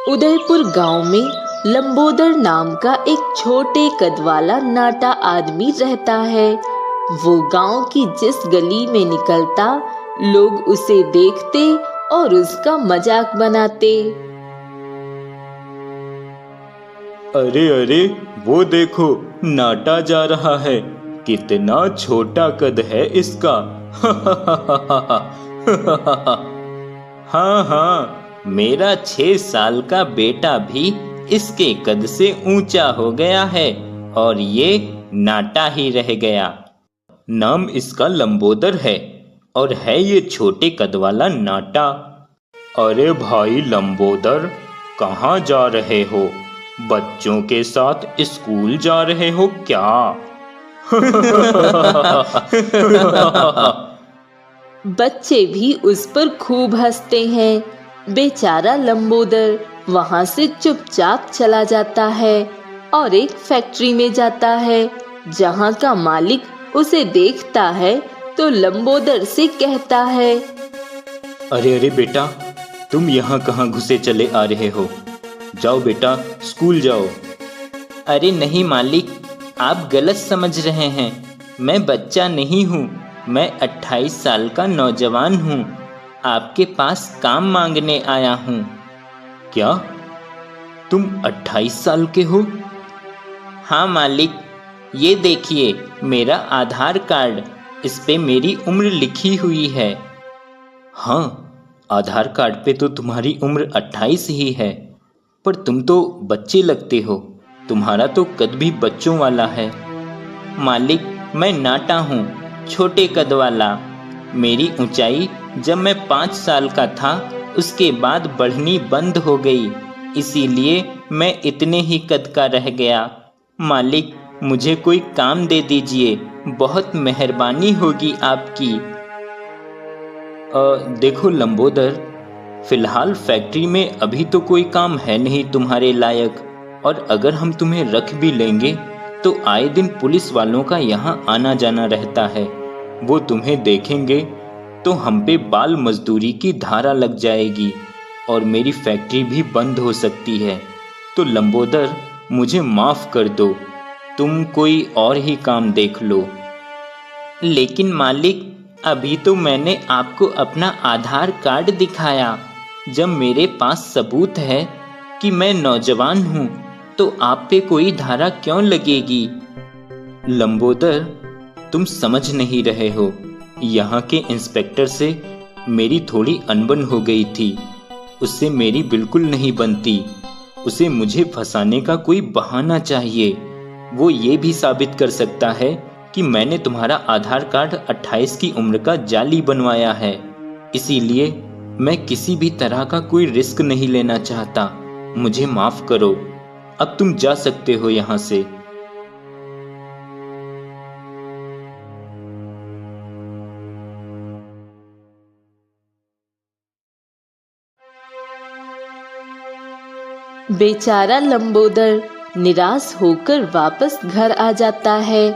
उदयपुर गांव में लंबोदर नाम का एक छोटे कद वाला नाटा आदमी रहता है। वो गांव की जिस गली में निकलता, लोग उसे देखते और उसका मजाक बनाते। अरे अरे, वो देखो, नाटा जा रहा है। कितना छोटा कद है इसका। हाँ हाँ, मेरा 6 साल का बेटा भी इसके कद से ऊंचा हो गया है और ये नाटा ही रह गया। नाम इसका लंबोदर है और है ये छोटे कद वाला नाटा। अरे भाई लंबोदर, कहाँ जा रहे हो? बच्चों के साथ स्कूल जा रहे हो क्या? बच्चे भी उस पर खूब हंसते हैं। बेचारा लंबोदर वहां से चुपचाप चला जाता है और एक फैक्ट्री में जाता है, जहां का मालिक उसे देखता है तो लंबोदर से कहता है, अरे अरे बेटा, तुम यहाँ कहाँ घुसे चले आ रहे हो? जाओ बेटा, स्कूल जाओ। अरे नहीं मालिक, आप गलत समझ रहे हैं। मैं बच्चा नहीं हूँ, मैं 28 साल का नौजवान हूँ। आपके पास काम मांगने आया हूँ। क्या तुम 28 साल के हो? हाँ मालिक, ये देखिए मेरा आधार कार्ड, इस पे मेरी उम्र लिखी हुई है। हाँ, आधार कार्ड पे तो तुम्हारी उम्र 28 ही है, पर तुम तो बच्चे लगते हो। तुम्हारा तो कद भी बच्चों वाला है। मालिक, मैं नाटा हूँ, छोटे कद वाला। मेरी ऊंचाई जब मैं 5 साल का था, उसके बाद बढ़नी बंद हो गई, इसीलिए मैं इतने ही कद का रह गया। मालिक, मुझे कोई काम दे दीजिए, बहुत मेहरबानी होगी आपकी। देखो लंबोदर, फिलहाल फैक्ट्री में अभी तो कोई काम है नहीं तुम्हारे लायक, और अगर हम तुम्हें रख भी लेंगे तो आए दिन पुलिस वालों का यहाँ आना जाना रहता है। वो तुम्हें देखेंगे तो हम पे बाल मजदूरी की धारा लग जाएगी और मेरी फैक्ट्री भी बंद हो सकती है। तो लंबोदर, मुझे माफ कर दो, तुम कोई और ही काम देख लो। लेकिन मालिक, अभी तो मैंने आपको अपना आधार कार्ड दिखाया। जब मेरे पास सबूत है कि मैं नौजवान हूँ, तो आप पे कोई धारा क्यों लगेगी? लंबोदर, तुम समझ नहीं रहे हो। यहाँ के इंस्पेक्टर से मेरी थोड़ी अनबन हो गई थी। उससे मेरी बिल्कुल नहीं बनती। उसे मुझे फंसाने का कोई बहाना चाहिए। वो ये भी साबित कर सकता है कि मैंने तुम्हारा आधार कार्ड 28 की उम्र का जाली बनवाया है। इसीलिए मैं किसी भी तरह का कोई रिस्क नहीं लेना चाहता। मुझे माफ करो, अब तुम जा सकते हो यहाँ से। बेचारा लंबोदर निराश होकर वापस घर आ जाता है।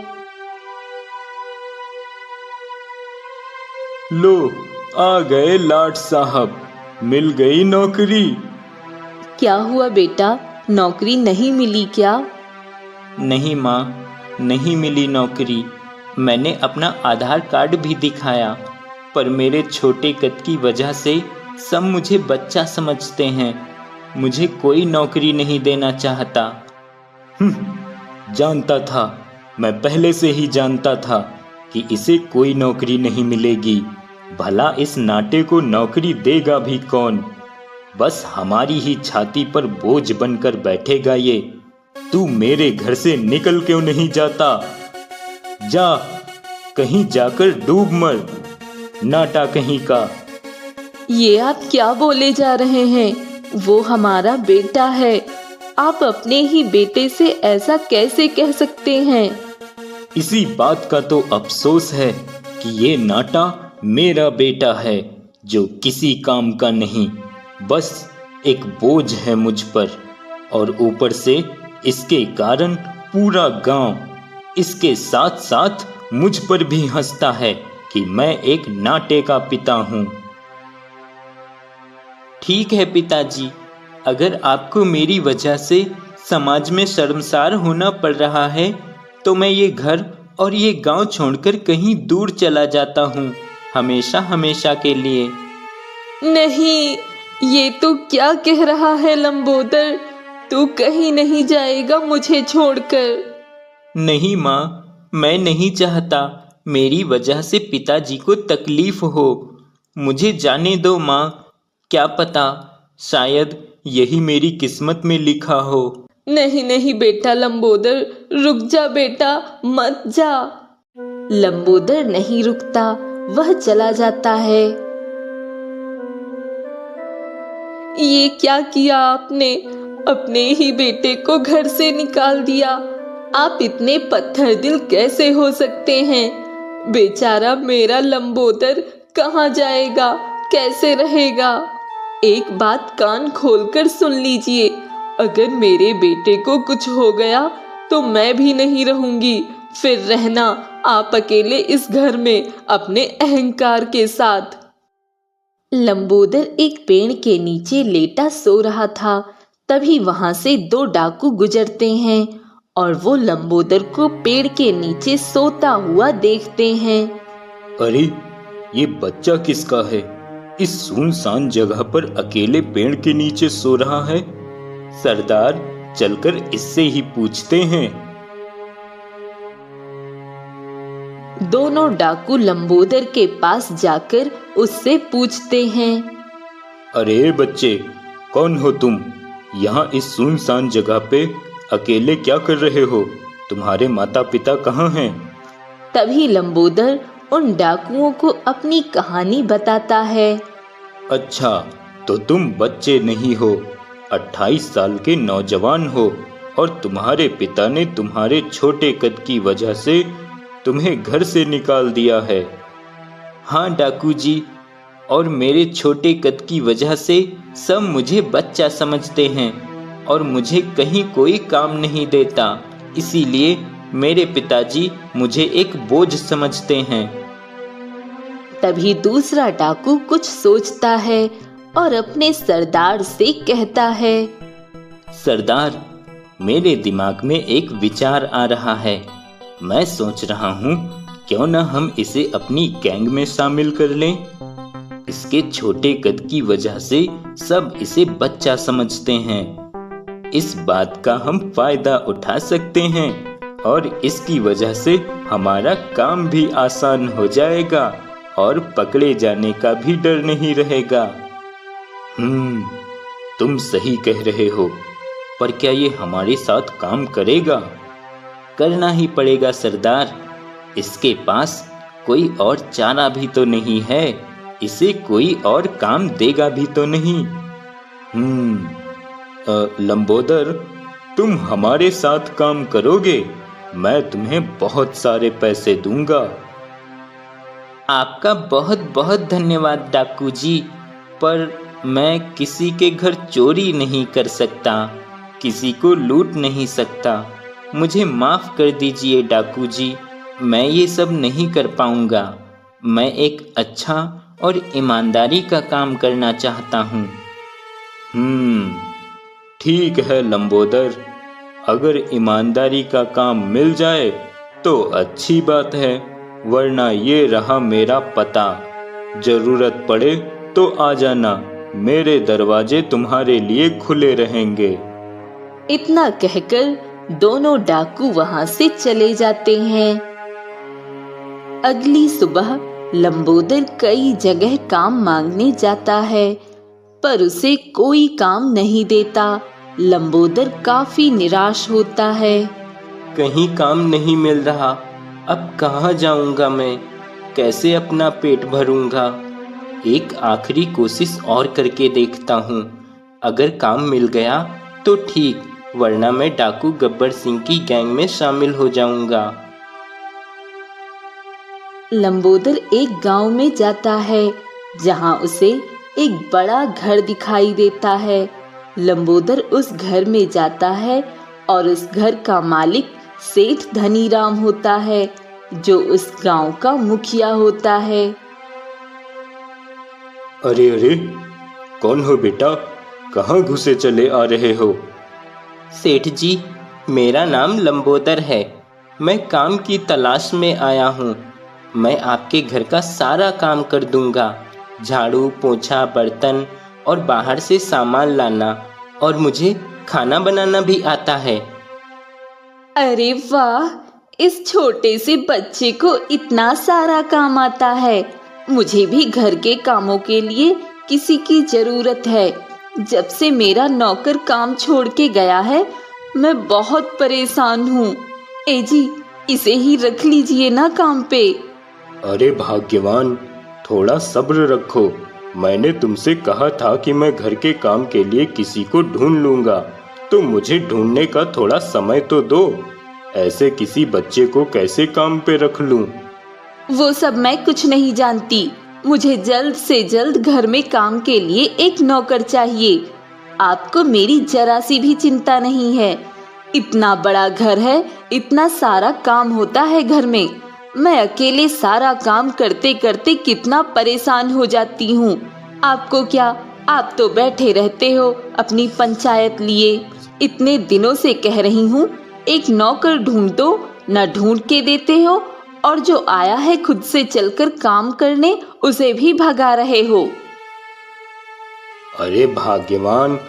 लो, आ गए लाट साहब, मिल गई नौकरी। क्या हुआ बेटा, नौकरी नहीं मिली क्या? नहीं माँ, नहीं मिली नौकरी। मैंने अपना आधार कार्ड भी दिखाया, पर मेरे छोटे कद की वजह से सब मुझे बच्चा समझते हैं। मुझे कोई नौकरी नहीं देना चाहता। जानता था, मैं पहले से ही जानता था कि इसे कोई नौकरी नहीं मिलेगी। भला इस नाटे को नौकरी देगा भी कौन? बस हमारी ही छाती पर बोझ बनकर बैठेगा ये। तू मेरे घर से निकल क्यों नहीं जाता? जा, कहीं जाकर डूब मर, नाटा कहीं का। ये आप क्या बोले जा रहे हैं? वो हमारा बेटा है। आप अपने ही बेटे से ऐसा कैसे कह सकते हैं? इसी बात का तो अफसोस है कि ये नाटा मेरा बेटा है, जो किसी काम का नहीं, बस एक बोझ है मुझ पर। और ऊपर से इसके कारण पूरा गांव, इसके साथ साथ मुझ पर भी हंसता है कि मैं एक नाटे का पिता हूं। ठीक है पिताजी, अगर आपको मेरी वजह से समाज में शर्मसार होना पड़ रहा है तो मैं ये घर और ये गांव छोड़कर कहीं दूर चला जाता हूँ, हमेशा हमेशा के लिए। नहीं, ये तो क्या कह रहा है लंबोदर? तू कहीं नहीं जाएगा मुझे छोड़कर। नहीं माँ, मैं नहीं चाहता मेरी वजह से पिताजी को तकलीफ हो। मुझे जाने दो माँ, क्या पता शायद यही मेरी किस्मत में लिखा हो। नहीं नहीं बेटा लंबोदर, रुक जा बेटा, मत जा। लंबोदर नहीं रुकता, वह चला जाता है। ये क्या किया आपने? अपने ही बेटे को घर से निकाल दिया। आप इतने पत्थर दिल कैसे हो सकते हैं? बेचारा मेरा लंबोदर कहाँ जाएगा, कैसे रहेगा? एक बात कान खोलकर सुन लीजिए, अगर मेरे बेटे को कुछ हो गया तो मैं भी नहीं रहूंगी। फिर रहना आप अकेले इस घर में अपने अहंकार के साथ। लंबोदर एक पेड़ के नीचे लेटा सो रहा था। तभी वहां से दो डाकू गुजरते हैं और वो लंबोदर को पेड़ के नीचे सोता हुआ देखते हैं। अरे, ये बच्चा किसका है? इस सुनसान जगह पर अकेले पेड़ के नीचे सो रहा है। सरदार, चलकर इससे ही पूछते हैं। दोनों डाकू लंबोदर के पास जाकर उससे पूछते हैं। अरे बच्चे, कौन हो तुम? यहाँ इस सुनसान जगह पे अकेले क्या कर रहे हो? तुम्हारे माता पिता कहाँ हैं? तभी लंबोदर उन डाकुओं को अपनी कहानी बताता है। अच्छा, तो तुम बच्चे नहीं हो, 28 साल के नौजवान हो और तुम्हारे पिता ने तुम्हारे छोटे कद की वजह से तुम्हें घर से निकाल दिया है। हाँ डाकू जी, और मेरे छोटे कद की वजह से सब मुझे बच्चा समझते हैं और मुझे कहीं कोई काम नहीं देता, इसीलिए मेरे पिताजी मुझे एक बोझ समझते हैं। तभी दूसरा डाकू कुछ सोचता है और अपने सरदार से कहता है। सरदार, मेरे दिमाग में एक विचार आ रहा है। मैं सोच रहा हूँ क्यों न हम इसे अपनी गैंग में शामिल कर लें। इसके छोटे कद की वजह से सब इसे बच्चा समझते हैं। इस बात का हम फायदा उठा सकते हैं और इसकी वजह से हमारा काम भी आसान हो जाएगा और पकड़े जाने का भी डर नहीं रहेगा। तुम सही कह रहे हो, पर क्या ये हमारे साथ काम करेगा? करना ही पड़ेगा सरदार। इसके पास कोई और चारा भी तो नहीं है, इसे कोई और काम देगा भी तो नहीं। लंबोदर, तुम हमारे साथ काम करोगे? मैं तुम्हें बहुत सारे पैसे दूंगा। आपका बहुत बहुत धन्यवाद डाकू जी, पर मैं किसी के घर चोरी नहीं कर सकता, किसी को लूट नहीं सकता। मुझे माफ कर दीजिए डाकू जी, मैं ये सब नहीं कर पाऊंगा। मैं एक अच्छा और ईमानदारी का काम करना चाहता हूँ। ठीक है लंबोदर, अगर ईमानदारी का काम मिल जाए तो अच्छी बात है, वरना ये रहा मेरा पता। जरूरत पड़े तो आ जाना, मेरे दरवाजे तुम्हारे लिए खुले रहेंगे। इतना कहकर दोनों डाकू वहां से चले जाते हैं। अगली सुबह लंबोदर कई जगह काम मांगने जाता है, पर उसे कोई काम नहीं देता। लंबोदर काफी निराश होता है। कहीं काम नहीं मिल रहा, अब कहाँ जाऊंगा मैं? कैसे अपना पेट भरूंगा? एक आखिरी कोशिश और करके देखता हूँ। अगर काम मिल गया तो ठीक, वरना मैं डाकू गब्बर सिंह की गैंग में शामिल हो जाऊंगा। लंबोदर एक गांव में जाता है, जहां उसे एक बड़ा घर दिखाई देता है। लंबोदर उस घर में जाता है और उस घर का मालिक सेठ धनीराम होता है, जो उस गांव का मुखिया होता है। अरे अरे, कौन हो बेटा? कहाँ घुसे चले आ रहे हो? सेठ जी, मेरा नाम लंबोदर है। मैं काम की तलाश में आया हूँ। मैं आपके घर का सारा काम कर दूंगा। झाड़ू, पोंछा, बर्तन और बाहर से सामान लाना, और मुझे खाना बनाना भी आता है। अरे वाह, इस छोटे से बच्चे को इतना सारा काम आता है। मुझे भी घर के कामों के लिए किसी की जरूरत है। जब से मेरा नौकर काम छोड़ के गया है, मैं बहुत परेशान हूँ। ए जी, इसे ही रख लीजिए ना काम पे। अरे भाग्यवान, थोड़ा सब्र रखो। मैंने तुमसे कहा था कि मैं घर के काम के लिए किसी को ढूंढ लूंगा, तो मुझे ढूंढने का थोड़ा समय तो दो। ऐसे किसी बच्चे को कैसे काम पे रख लूं? वो सब मैं कुछ नहीं जानती। मुझे जल्द से जल्द घर में काम के लिए एक नौकर चाहिए। आपको मेरी जरा सी भी चिंता नहीं है। इतना बड़ा घर है, इतना सारा काम होता है घर में। मैं अकेले सारा काम करते करते कितना परेशान हो जाती हूँ। आपको क्या, आप तो बैठे रहते हो अपनी पंचायत लिए। इतने दिनों से कह रही हूँ एक नौकर ढूंढ दो, न ढूंढ के देते हो, और जो आया है खुद से चलकर काम करने, उसे भी भगा रहे हो। अरे भाग्यवान,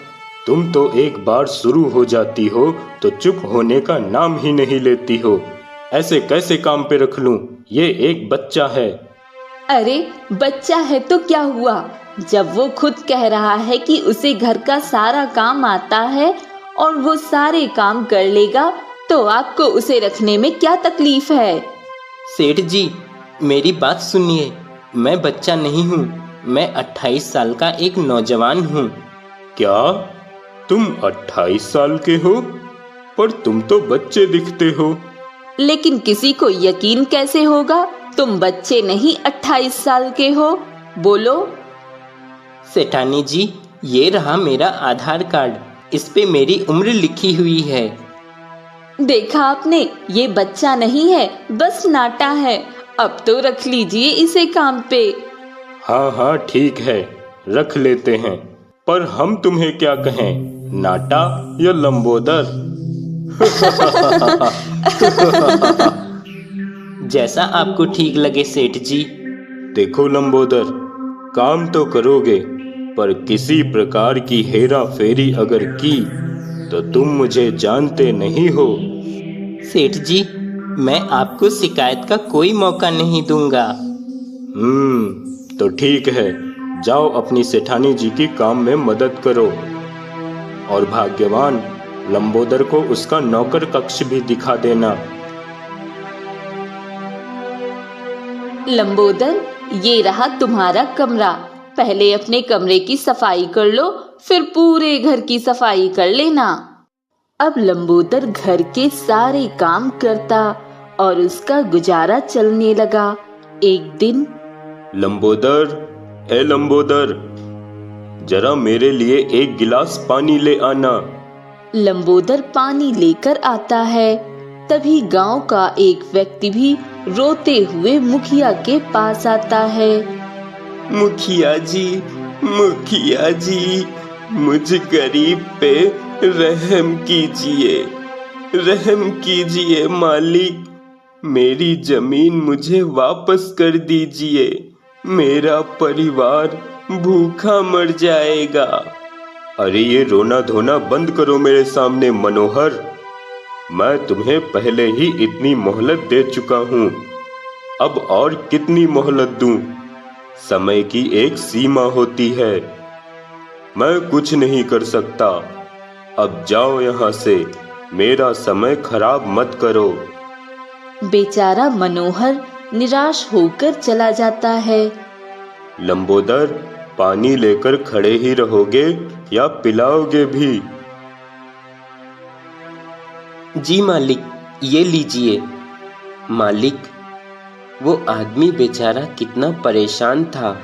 तुम तो एक बार शुरू हो जाती हो तो चुप होने का नाम ही नहीं लेती हो। ऐसे कैसे काम पे रख लूं? ये एक बच्चा है। अरे बच्चा है तो क्या हुआ? जब वो खुद कह रहा है कि उसे घर का सारा काम आता है और वो सारे काम कर लेगा, तो आपको उसे रखने में क्या तकलीफ है? सेठ जी, मेरी बात सुनिए। मैं बच्चा नहीं हूँ। मैं 28 साल का एक नौजवान हूँ। क्या तुम 28 साल के हो? पर तुम तो बच्चे दिखते हो। लेकिन किसी को यकीन कैसे होगा तुम बच्चे नहीं 28 साल के हो? बोलो। सेठानी जी, ये रहा मेरा आधार कार्ड। इस पे मेरी उम्र लिखी हुई है। देखा आपने, ये बच्चा नहीं है, बस नाटा है। अब तो रख लीजिए इसे काम पे। हाँ हाँ ठीक है, रख लेते हैं। पर हम तुम्हें क्या कहें, नाटा या लंबोदर? जैसा आपको ठीक लगे सेठ जी। देखो लंबोदर, काम तो करोगे, पर किसी प्रकार की हेरा फेरी अगर की तो तुम मुझे जानते नहीं हो। सेठ जी, मैं आपको शिकायत का कोई मौका नहीं दूंगा। तो ठीक है, जाओ अपनी सेठानी जी की काम में मदद करो। और भाग्यवान, लंबोदर को उसका नौकर कक्ष भी दिखा देना। लंबोदर, ये रहा तुम्हारा कमरा। पहले अपने कमरे की सफाई कर लो, फिर पूरे घर की सफाई कर लेना। अब लंबोदर घर के सारे काम करता और उसका गुजारा चलने लगा। एक दिन, लंबोदर, ए लंबोदर, जरा मेरे लिए एक गिलास पानी ले आना। लंबोदर पानी लेकर आता है। तभी गांव का एक व्यक्ति भी रोते हुए मुखिया के पास आता है। मुखिया जी, मुझ गरीब पे रहम कीजिए मालिक। मेरी जमीन मुझे वापस कर दीजिए। मेरा परिवार भूखा मर जाएगा। अरे ये रोना धोना बंद करो मेरे सामने मनोहर। मैं तुम्हें पहले ही इतनी मोहलत दे चुका हूँ। अब और कितनी मोहलत दूं? समय की एक सीमा होती है। मैं कुछ नहीं कर सकता। अब जाओ यहाँ से, मेरा समय खराब मत करो। बेचारा मनोहर निराश होकर चला जाता है। लंबोदर, पानी लेकर खड़े ही रहोगे या पिलाओगे भी? जी मालिक, ये लीजिए। मालिक, वो आदमी बेचारा कितना परेशान था।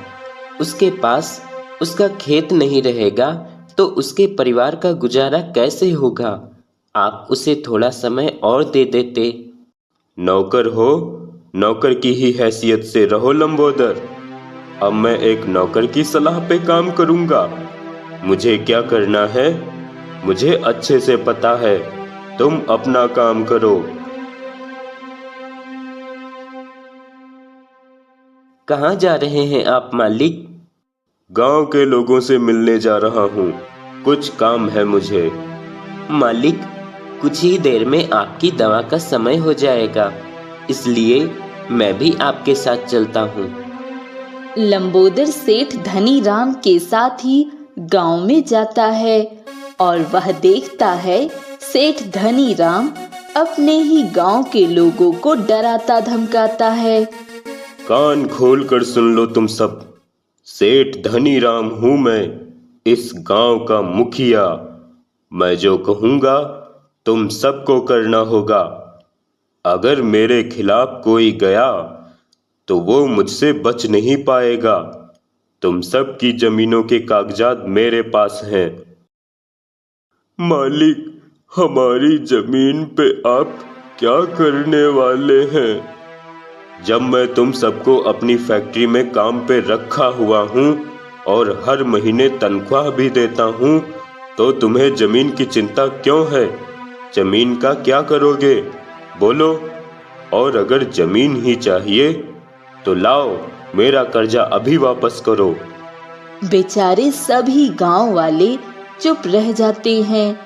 उसके पास उसका खेत नहीं रहेगा तो उसके परिवार का गुजारा कैसे होगा? आप उसे थोड़ा समय और दे देते। नौकर हो, नौकर की ही हैसियत से रहो लंबोदर। अब मैं एक नौकर की सलाह पे काम करूंगा। मुझे क्या करना है मुझे अच्छे से पता है। तुम अपना काम करो। कहाँ जा रहे हैं आप मालिक? गांव के लोगों से मिलने जा रहा हूँ, कुछ काम है मुझे। मालिक, कुछ ही देर में आपकी दवा का समय हो जाएगा, इसलिए मैं भी आपके साथ चलता हूँ। लंबोदर सेठ धनीराम के साथ ही गांव में जाता है और वह देखता है सेठ धनीराम अपने ही गांव के लोगों को डराता धमकाता है। कान खोल कर सुन लो तुम सब, सेठ धनीराम हूँ मैं, इस गांव का मुखिया। मैं जो कहूँगा तुम सबको करना होगा। अगर मेरे खिलाफ कोई गया तो वो मुझसे बच नहीं पाएगा। तुम सब की जमीनों के कागजात मेरे पास हैं। मालिक, हमारी जमीन पे आप क्या करने वाले हैं? जब मैं तुम सबको अपनी फैक्ट्री में काम पे रखा हुआ हूँ और हर महीने तनख्वाह भी देता हूँ, तो तुम्हें जमीन की चिंता क्यों है? जमीन का क्या करोगे? बोलो। और अगर जमीन ही चाहिए तो लाओ, मेरा कर्जा अभी वापस करो। बेचारे सभी गांव वाले चुप रह जाते हैं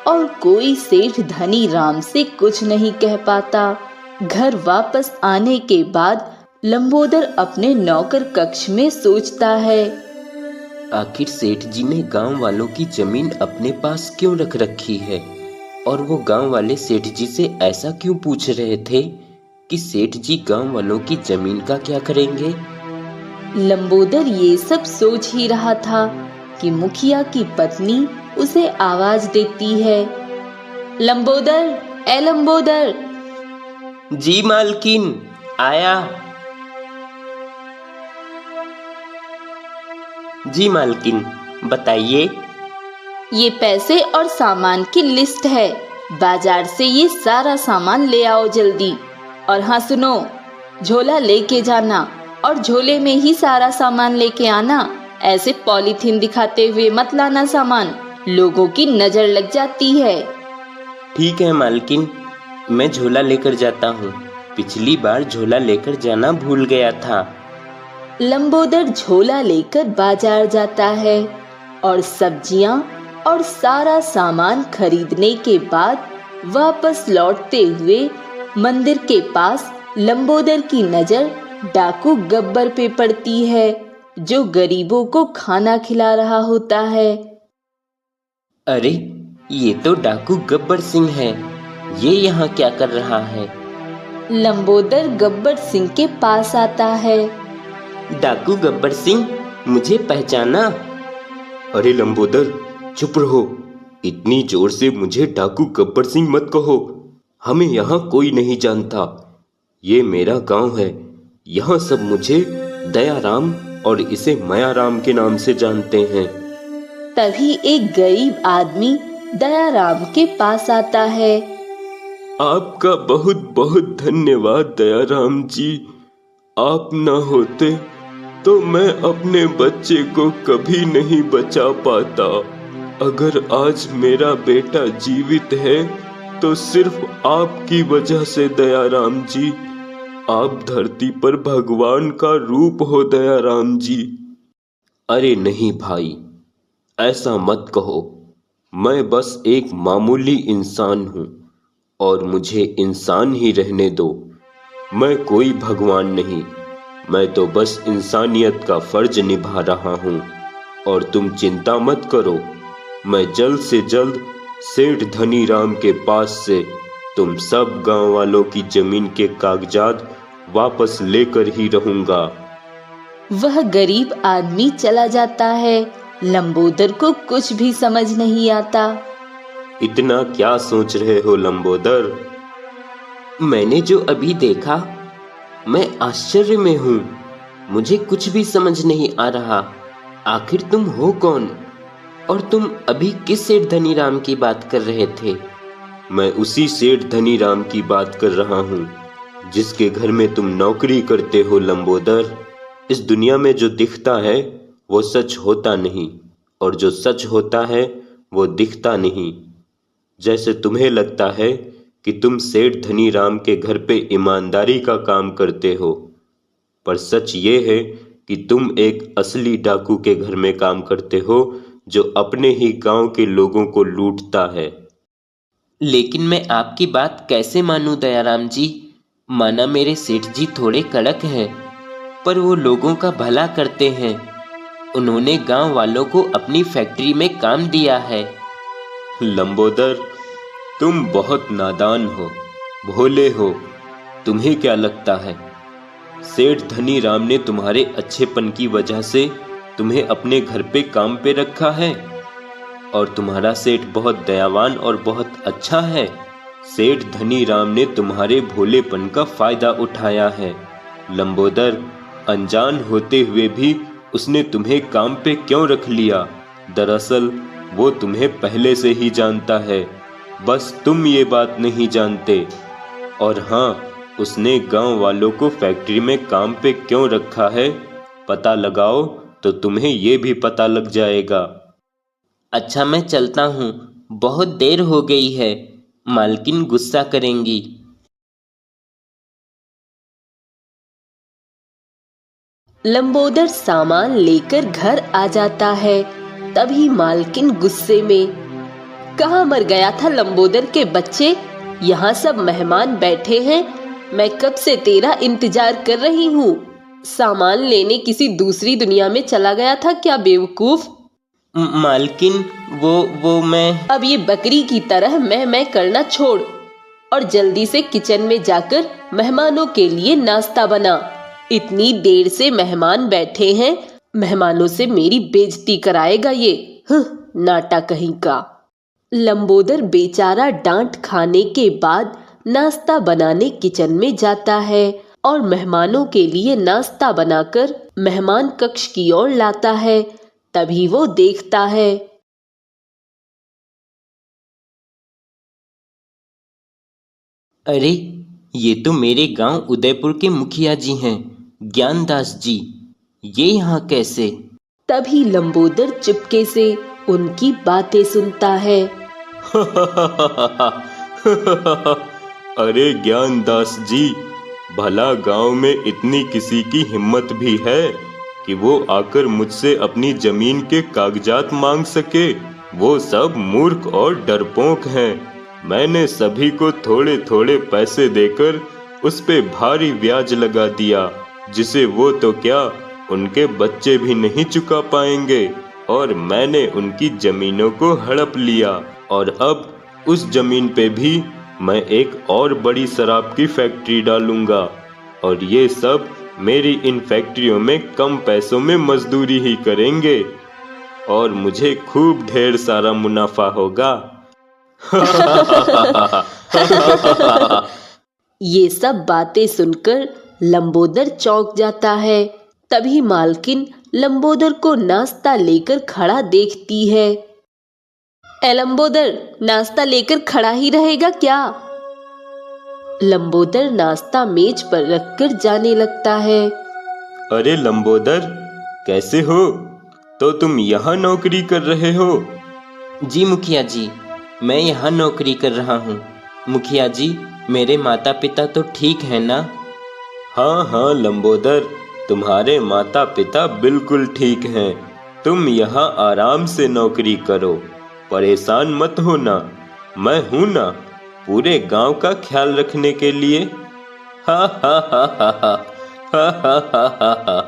और कोई सेठ धनीराम से कुछ नहीं कह पाता। घर वापस आने के बाद लंबोदर अपने नौकर कक्ष में सोचता है, आखिर सेठ जी ने गांव वालों की जमीन अपने पास क्यों रख रखी है, और वो गांव वाले सेठ जी से ऐसा क्यों पूछ रहे थे कि सेठ जी गांव वालों की जमीन का क्या करेंगे? लंबोदर ये सब सोच ही रहा था कि मुखिया की पत्नी उसे आवाज देती है, लंबोदर, ए लंबोदर। जी मालकिन, आया। जी मालकिन, बताइए। ये पैसे और सामान की लिस्ट है, बाजार से ये सारा सामान ले आओ जल्दी। और हाँ सुनो, झोला लेके जाना और झोले में ही सारा सामान लेके आना। ऐसे पॉलीथीन दिखाते हुए मत लाना सामान, लोगों की नजर लग जाती है। ठीक है मालकिन, मैं झोला लेकर जाता हूँ। पिछली बार झोला लेकर जाना भूल गया था। लंबोदर झोला लेकर बाजार जाता है और सब्जियां और सारा सामान खरीदने के बाद वापस लौटते हुए मंदिर के पास लंबोदर की नजर डाकू गब्बर पे पड़ती है, जो गरीबों को खाना खिला रहा होता है। अरे, ये तो डाकू गब्बर सिंह है। ये यहाँ क्या कर रहा है? लंबोदर गब्बर सिंह के पास आता है। डाकू गब्बर सिंह, मुझे पहचाना? अरे लंबोदर, चुप रहो। इतनी जोर से मुझे डाकू गब्बर सिंह मत कहो। हमें यहाँ कोई नहीं जानता। ये मेरा गांव है। यहाँ सब मुझे दयाराम और इसे मायाराम के नाम से जानते हैं। तभी एक गरीब आदमी दयाराम के पास आता है। आपका बहुत बहुत धन्यवाद दयाराम जी। आप न होते तो मैं अपने बच्चे को कभी नहीं बचा पाता। अगर आज मेरा बेटा जीवित है तो सिर्फ आपकी वजह से दयाराम जी। आप धरती पर भगवान का रूप हो दयाराम जी। अरे नहीं भाई, ऐसा मत कहो। मैं बस एक मामूली इंसान हूँ और मुझे इंसान ही रहने दो। मैं कोई भगवान नहीं, मैं तो बस इंसानियत का फर्ज निभा रहा हूँ। और तुम चिंता मत करो, मैं जल्द से जल्द सेठ धनीराम के पास से तुम सब गांव वालों की जमीन के कागजात वापस लेकर ही रहूंगा। वह गरीब आदमी चला जाता है। लंबोदर को कुछ भी समझ नहीं आता। इतना क्या सोच रहे हो लंबोदर? मैंने जो अभी देखा, मैं आश्चर्य में हूँ। मुझे कुछ भी समझ नहीं आ रहा। आखिर तुम हो कौन? और तुम अभी किस सेठ धनीराम की बात कर रहे थे? मैं उसी सेठ धनीराम की बात कर रहा हूँ जिसके घर में तुम नौकरी करते हो लंबोदर। इस दुनिया में जो दिखता है वो सच होता नहीं, और जो सच होता है वो दिखता नहीं। जैसे तुम्हें लगता है कि तुम सेठ धनीराम के घर पे ईमानदारी का काम करते हो, पर सच ये है कि तुम एक असली डाकू के घर में काम करते हो जो अपने ही गांव के लोगों को लूटता है। लेकिन मैं आपकी बात कैसे मानूं दयाराम जी? माना मेरे सेठ जी थोड़े कड़क हैं, पर वो लोगों का भला करते हैं। उन्होंने गांव वालों को अपनी फैक्ट्री में काम दिया है। लंबोदर, तुम बहुत नादान हो, भोले हो। तुम्हें क्या लगता है सेठ धनीराम ने तुम्हारे अच्छेपन की वजह से तुम्हें अपने घर पे काम पे रखा है? और तुम्हारा सेठ बहुत दयावान और बहुत अच्छा है। सेठ धनीराम ने तुम्हारे भोलेपन का फायदा उठाया है। लंबोदर, अनजान होते हुए भी उसने तुम्हें काम पे क्यों रख लिया? दरअसल वो तुम्हें पहले से ही जानता है, बस तुम ये बात नहीं जानते। और हाँ, उसने गांव वालों को फैक्ट्री में काम पे क्यों रखा है, पता लगाओ तो तुम्हें ये भी पता लग जाएगा। अच्छा, मैं चलता हूँ, बहुत देर हो गई है, मालकिन गुस्सा करेंगी। लंबोदर सामान लेकर घर आ जाता है। तभी मालकिन गुस्से में, कहाँ मर गया था लंबोदर के बच्चे? यहाँ सब मेहमान बैठे हैं, मैं कब से तेरा इंतजार कर रही हूँ। सामान लेने किसी दूसरी दुनिया में चला गया था क्या बेवकूफ? मालकिन, वो मैं। अब ये बकरी की तरह मैं करना छोड़ और जल्दी से किचन में जाकर मेहमानों के लिए नाश्ता बना। इतनी देर से मेहमान बैठे हैं, मेहमानों से मेरी बेइज्जती कराएगा ये, नाटा कहीं का। लंबोदर बेचारा डांट खाने के बाद नाश्ता बनाने किचन में जाता है और मेहमानों के लिए नाश्ता बनाकर मेहमान कक्ष की ओर लाता है। तभी वो देखता है, अरे, ये तो मेरे गांव उदयपुर के मुखिया जी हैं, ज्ञानदास जी। ये यहाँ कैसे? तभी लंबोदर चुपके से उनकी बातें सुनता है। अरे ज्ञानदास जी, भला गांव में इतनी किसी की हिम्मत भी है कि वो आकर मुझसे अपनी जमीन के कागजात मांग सके? वो सब मूर्ख और डरपोक हैं। मैंने सभी को थोड़े थोड़े पैसे देकर उस पे भारी ब्याज लगा दिया, जिसे वो तो क्या उनके बच्चे भी नहीं चुका पाएंगे। और मैंने उनकी जमीनों को हड़प लिया और अब उस जमीन पे भी मैं एक और बड़ी शराब की फैक्ट्री डालूंगा और ये सब मेरी इन फैक्ट्रियों में कम पैसों में मजदूरी ही करेंगे और मुझे खूब ढेर सारा मुनाफा होगा। ये सब बातें सुनकर लंबोदर चौंक जाता है। तभी मालकिन लंबोदर को नाश्ता लेकर खड़ा देखती है। ए लंबोदर, नाश्ता लेकर खड़ा ही रहेगा क्या? लंबोदर नाश्ता मेज पर रखकर जाने लगता है। अरे लंबोदर, कैसे हो? तो तुम यहाँ नौकरी कर रहे हो? जी मुखिया जी, मैं यहाँ नौकरी कर रहा हूँ। मुखिया जी, मेरे माता पिता तो ठीक है ना? हाँ हाँ लंबोदर, तुम्हारे माता पिता बिल्कुल ठीक हैं। तुम यहाँ आराम से नौकरी करो, परेशान मत होना। मैं हूँ ना पूरे गांव का ख्याल रखने के लिए। हा हा हा हा हा हा हा हा हा हा।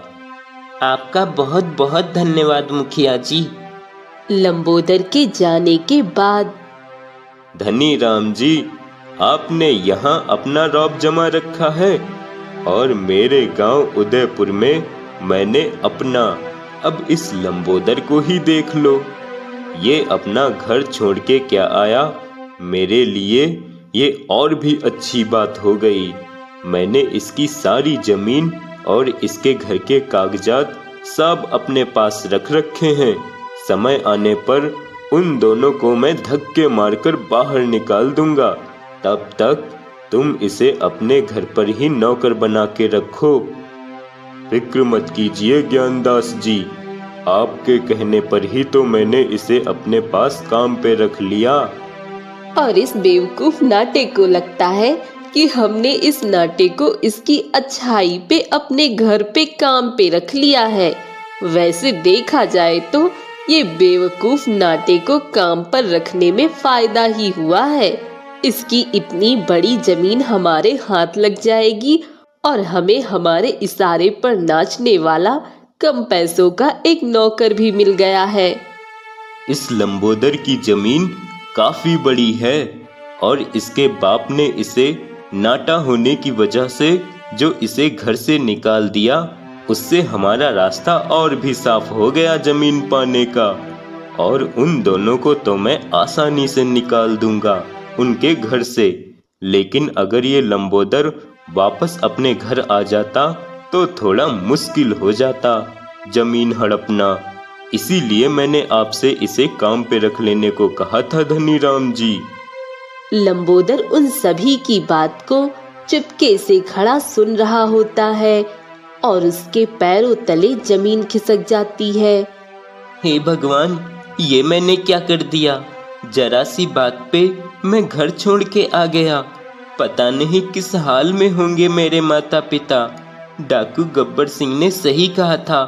आपका बहुत बहुत धन्यवाद मुखिया जी। लंबोदर के जाने के बाद, धनीराम जी, आपने यहाँ अपना रौब जमा रखा है और मेरे गांव उदयपुर में मैंने अपना। अब इस लंबोदर को ही देख लो, ये अपना घर छोड़ के क्या आया। मेरे लिए ये और भी अच्छी बात हो गई। मैंने इसकी सारी जमीन और इसके घर के कागजात सब अपने पास रख रखे हैं। समय आने पर उन दोनों को मैं धक्के मारकर बाहर निकाल दूंगा। तब तक तुम इसे अपने घर पर ही नौकर बना के रखो। फिक्र मत कीजिए ज्ञानदास जी, आपके कहने पर ही तो मैंने इसे अपने पास काम पे रख लिया। और इस बेवकूफ नाटे को लगता है कि हमने इस नाटे को इसकी अच्छाई पे अपने घर पे काम पे रख लिया है। वैसे देखा जाए तो ये बेवकूफ नाटे को काम पर रखने में फायदा ही हुआ है। इसकी इतनी बड़ी जमीन हमारे हाथ लग जाएगी और हमें हमारे इशारे पर नाचने वाला कम पैसों का एक नौकर भी मिल गया है। इस लंबोदर की जमीन काफी बड़ी है और इसके बाप ने इसे नाटा होने की वजह से जो इसे घर से निकाल दिया, उससे हमारा रास्ता और भी साफ हो गया जमीन पाने का। और उन दोनों को तो मैं आसानी से निकाल दूंगा उनके घर से। लेकिन अगर ये लंबोदर वापस अपने घर आ जाता तो थोड़ा मुश्किल हो जाता जमीन हड़पना। इसीलिए मैंने आपसे इसे काम पे रख लेने को कहा था धनीराम जी। लंबोदर उन सभी की बात को चुपके से खड़ा सुन रहा होता है और उसके पैरों तले जमीन खिसक जाती है। हे भगवान, ये मैंने क्या कर दिया? जरा सी बात पे मैं घर छोड़ के आ गया। पता नहीं किस हाल में होंगे मेरे माता पिता। डाकू गब्बर सिंह ने सही कहा था,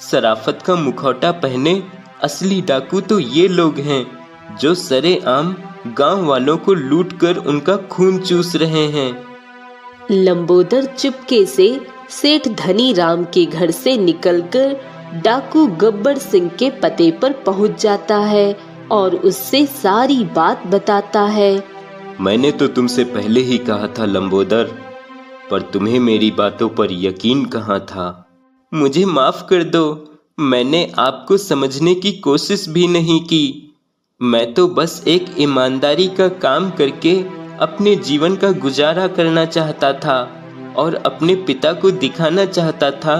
शराफत का मुखौटा पहने असली डाकू तो ये लोग हैं जो सरेआम गांव वालों को लूट कर उनका खून चूस रहे हैं। लंबोदर चुपके से सेठ धनीराम के घर से निकलकर डाकू गब्बर सिंह के पते पर पहुंच जाता है और उससे सारी बात बताता है। मैंने तो तुमसे पहले ही कहा था लंबोदर, पर तुम्हें मेरी बातों पर यकीन कहाँ था। मुझे माफ कर दो, मैंने आपको समझने की कोशिश भी नहीं की। मैं तो बस एक ईमानदारी का काम करके अपने जीवन का गुजारा करना चाहता था और अपने पिता को दिखाना चाहता था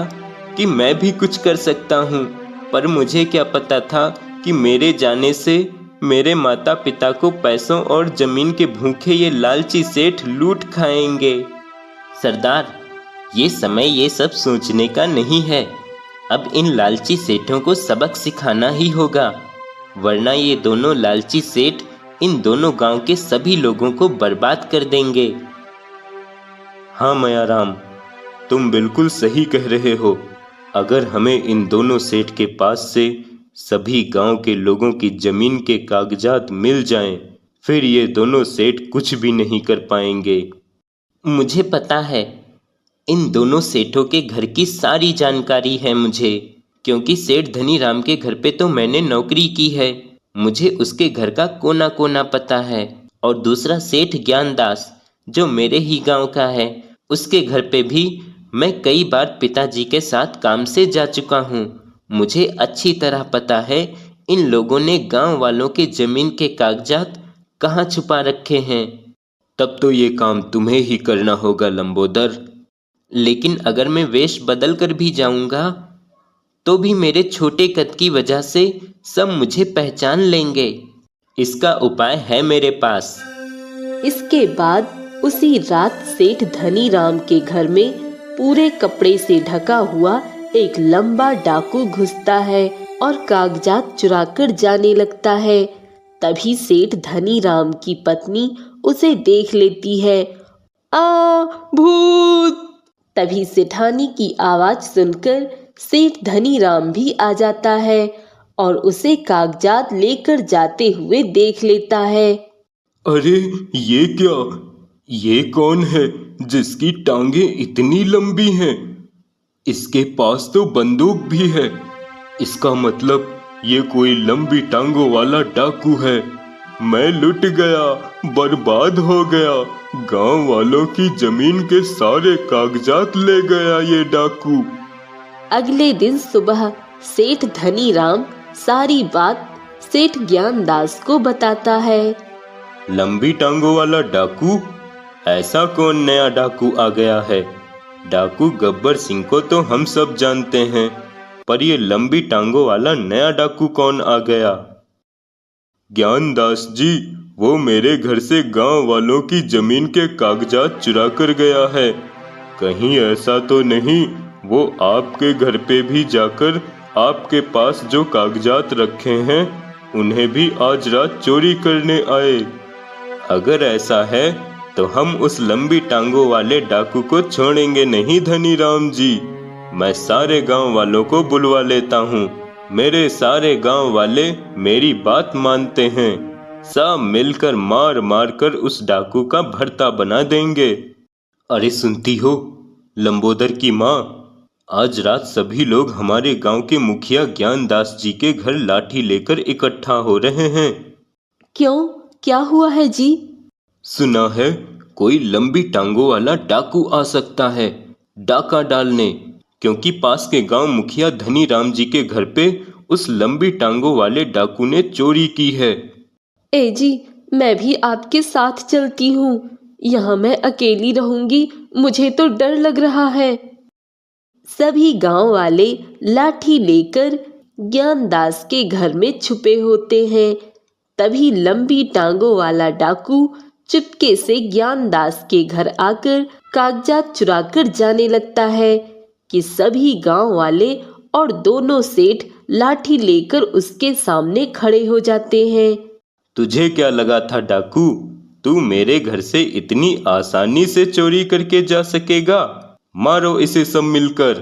कि मैं भी कुछ कर सकता हूँ। पर मुझे क्या पता था कि मेरे जाने से मेरे माता पिता को पैसों और जमीन के भूखे ये लालची सेठ लूट खाएंगे। सरदार, ये समय ये सब सोचने का नहीं है। अब इन लालची सेठों को सबक सिखाना ही होगा, वरना ये दोनों लालची सेठ इन दोनों गांव के सभी लोगों को बर्बाद कर देंगे। हाँ मयाराम, तुम बिल्कुल सही कह रहे हो। अगर हमें इन दोनों सेठ के पास से सभी गांव के लोगों की जमीन के कागजात मिल जाएं, फिर ये दोनों सेठ कुछ भी नहीं कर पाएंगे। मुझे पता है, इन दोनों सेठों के घर की सारी जानकारी है मुझे, क्योंकि सेठ धनीराम के घर पे तो मैंने नौकरी की है। मुझे उसके घर का कोना कोना पता है। और दूसरा सेठ ज्ञानदास जो मेरे ही गांव का है, उसके घर पे भी मैं कई बार पिताजी के साथ काम से जा चुका हूँ। मुझे अच्छी तरह पता है इन लोगों ने गांव वालों के जमीन के कागजात कहाँ छुपा रखे हैं। तब तो ये काम तुम्हें ही करना होगा लंबोदर। लेकिन अगर मैं वेश बदल कर भी जाऊंगा तो भी मेरे छोटे कद की वजह से सब मुझे पहचान लेंगे। इसका उपाय है मेरे पास। इसके बाद उसी रात सेठ धनीराम के घर में पूरे कपड़े से ढका हुआ एक लंबा डाकू घुसता है और कागजात चुराकर जाने लगता है। तभी सेठ धनीराम की पत्नी उसे देख लेती है। आ भूत! तभी सेठानी की आवाज सुनकर सेठ धनीराम भी आ जाता है और उसे कागजात लेकर जाते हुए देख लेता है। अरे ये क्या? ये कौन है जिसकी टांगे इतनी लंबी हैं? इसके पास तो बंदूक भी है। इसका मतलब ये कोई लंबी टांगों वाला डाकू है। मैं लुट गया, बर्बाद हो गया। गांव वालों की जमीन के सारे कागजात ले गया ये डाकू। अगले दिन सुबह सेठ धनीराम सारी बात सेठ ज्ञानदास को बताता है। लंबी टांगों वाला डाकू? ऐसा कौन नया डाकू आ गया है? डाकू गब्बर सिंह को तो हम सब जानते हैं, पर ये लंबी टांगों वाला नया डाकू कौन आ गया? ज्ञानदास जी, वो मेरे घर से गांव वालों की जमीन के कागजात चुरा कर गया है। कहीं ऐसा तो नहीं वो आपके घर पे भी जाकर आपके पास जो कागजात रखे हैं उन्हें भी आज रात चोरी करने आए। अगर ऐसा है तो हम उस लंबी टांगों वाले डाकू को छोड़ेंगे नहीं धनी राम जी। मैं सारे गांव वालों को बुलवा लेता हूँ। मेरे सारे गांव वाले मेरी बात मानते हैं। सब मिलकर मार मार कर उस डाकू का भर्ता बना देंगे। अरे सुनती हो लंबोदर की माँ, आज रात सभी लोग हमारे गांव के मुखिया ज्ञानदास जी के घर लाठी लेकर इकट्ठा हो रहे हैं। क्यों, क्या हुआ है जी? सुना है कोई लंबी टांगों वाला डाकू आ सकता है डाका डालने, क्योंकि पास के गांव मुखिया धनी राम जी के घर पे उस लंबी टांगों वाले डाकू ने चोरी की है। ए जी, मैं भी आपके साथ चलती हूँ। यहाँ मैं अकेली रहूंगी, मुझे तो डर लग रहा है। सभी गांव वाले लाठी लेकर ज्ञानदास के घर में छुपे होते हैं। तभी लंबी टांगों वाला डाकू चुपके से ज्ञानदास के घर आकर कागजात चुराकर जाने लगता है कि सभी गांव वाले और दोनों सेठ लाठी लेकर उसके सामने खड़े हो जाते हैं। तुझे क्या लगा था डाकू, तू मेरे घर से इतनी आसानी से चोरी करके जा सकेगा? मारो इसे सब मिलकर।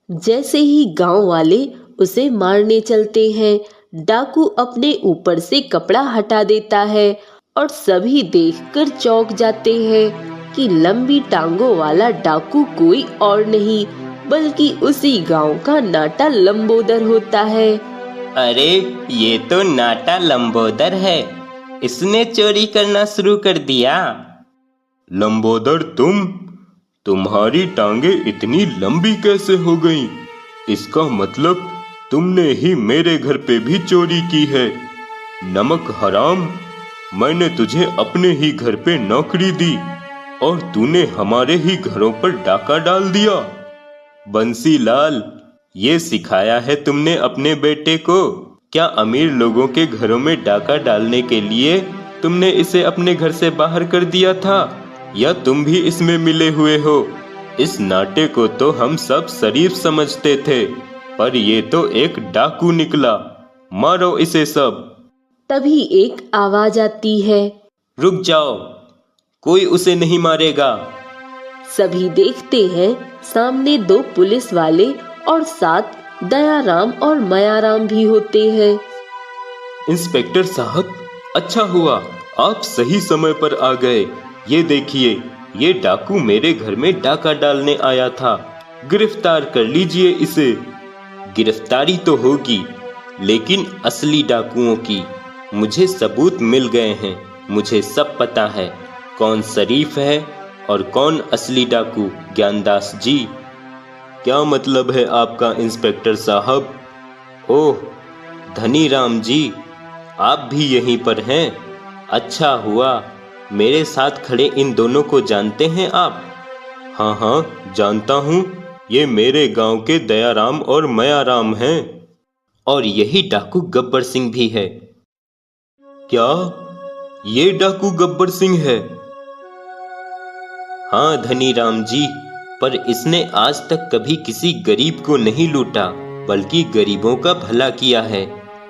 जैसे ही गांव वाले उसे मारने चलते हैं, डाकू अपने ऊपर से कपड़ा हटा देता है और सभी देखकर चौंक जाते हैं कि लंबी टांगों वाला डाकू कोई और नहीं बल्कि उसी गांव का नाटा लंबोदर होता है। अरे ये तो नाटा लंबोदर है, इसने चोरी करना शुरू कर दिया। लंबोदर तुम्हारी टांगे इतनी लंबी कैसे हो गईं? इसका मतलब तुमने ही मेरे घर पे भी चोरी की है। नमक हराम, मैंने तुझे अपने ही घर पे नौकरी दी और तूने हमारे ही घरों पर डाका डाल दिया। बंसीलाल, ये सिखाया है तुमने अपने बेटे को? क्या अमीर लोगों के घरों में डाका डालने के लिए तुमने इसे अपने घर से बाहर कर दिया था, या तुम भी इसमें मिले हुए हो? इस नाटे को तो हम सब शरीफ समझते थे, पर ये तो एक डाकू निकला। मारो इसे सब। तभी एक आवाज आती है, रुक जाओ, कोई उसे नहीं मारेगा। सभी देखते हैं सामने दो पुलिस वाले और साथ दयाराम और मयाराम भी होते हैं। इंस्पेक्टर साहब, अच्छा हुआ आप सही समय पर आ गए। ये देखिए, ये डाकू मेरे घर में डाका डालने आया था। गिरफ्तार कर लीजिए इसे। गिरफ्तारी तो होगी, लेकिन असली डाकुओं की। मुझे सबूत मिल गए हैं। मुझे सब पता है कौन शरीफ है और कौन असली डाकू। ज्ञानदास जी। क्या मतलब है आपका इंस्पेक्टर साहब? ओह धनी राम जी, आप भी यहीं पर हैं। अच्छा हुआ, मेरे साथ खड़े इन दोनों को जानते हैं आप? हाँ जानता हूँ। ये मेरे गांव के दयाराम और मयाराम हैं। और यही डाकू गब्बर सिंह भी है। क्या ये डाकू गब्बर सिंह है? हाँ धनी राम जी, पर इसने आज तक कभी किसी गरीब को नहीं लूटा, बल्कि गरीबों का भला किया है।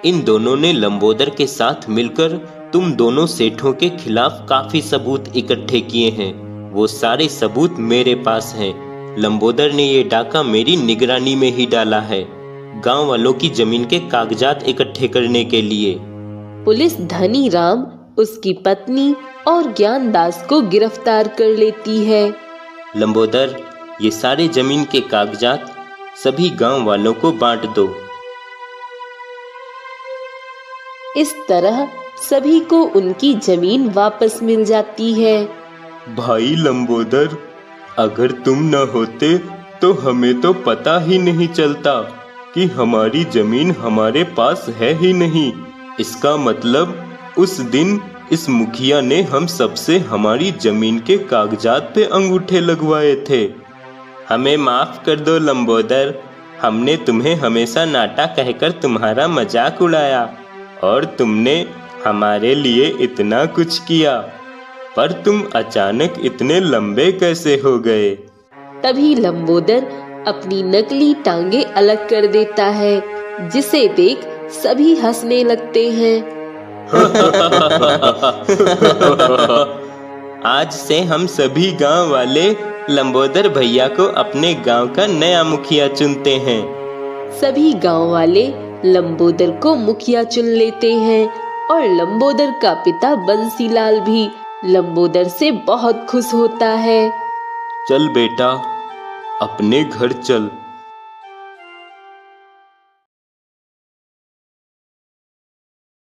इन दोनों ने लंबोदर के साथ मिलकर तुम दोनों सेठों के खिलाफ काफी सबूत इकट्ठे किए हैं। वो सारे सबूत मेरे पास हैं। लंबोदर ने ये डाका मेरी निगरानी में ही डाला है, गांव वालों की जमीन के कागजात इकट्ठे करने के लिए। पुलिस धनी राम, उसकी पत्नी और ज्ञानदास को गिरफ्तार कर लेती है। लंबोदर, ये सारे जमीन के कागजात सभी गांव वालों को बांट दो। इस तरह सभी को उनकी जमीन वापस मिल जाती है। भाई लंबोदर, अगर तुम न होते तो हमें तो पता ही नहीं चलता कि हमारी जमीन हमारे पास है ही नहीं। इसका मतलब उस दिन इस मुखिया ने हम सबसे हमारी जमीन के कागजात पे अंगूठे लगवाए थे। हमें माफ कर दो लंबोदर, हमने तुम्हें हमेशा नाटा कहकर तुम्हारा मजाक उड़ाया और तुमने हमारे लिए इतना कुछ किया, पर तुम अचानक इतने लंबे कैसे हो गए? तभी लंबोदर अपनी नकली टांगे अलग कर देता है जिसे देख सभी हंसने लगते हैं। आज से हम सभी गांव वाले लंबोदर भैया को अपने गांव का नया मुखिया चुनते हैं। सभी गांव वाले लंबोदर को मुखिया चुन लेते हैं और लंबोदर का पिता बंसीलाल भी लंबोदर से बहुत खुश होता है। चल बेटा, अपने घर चल।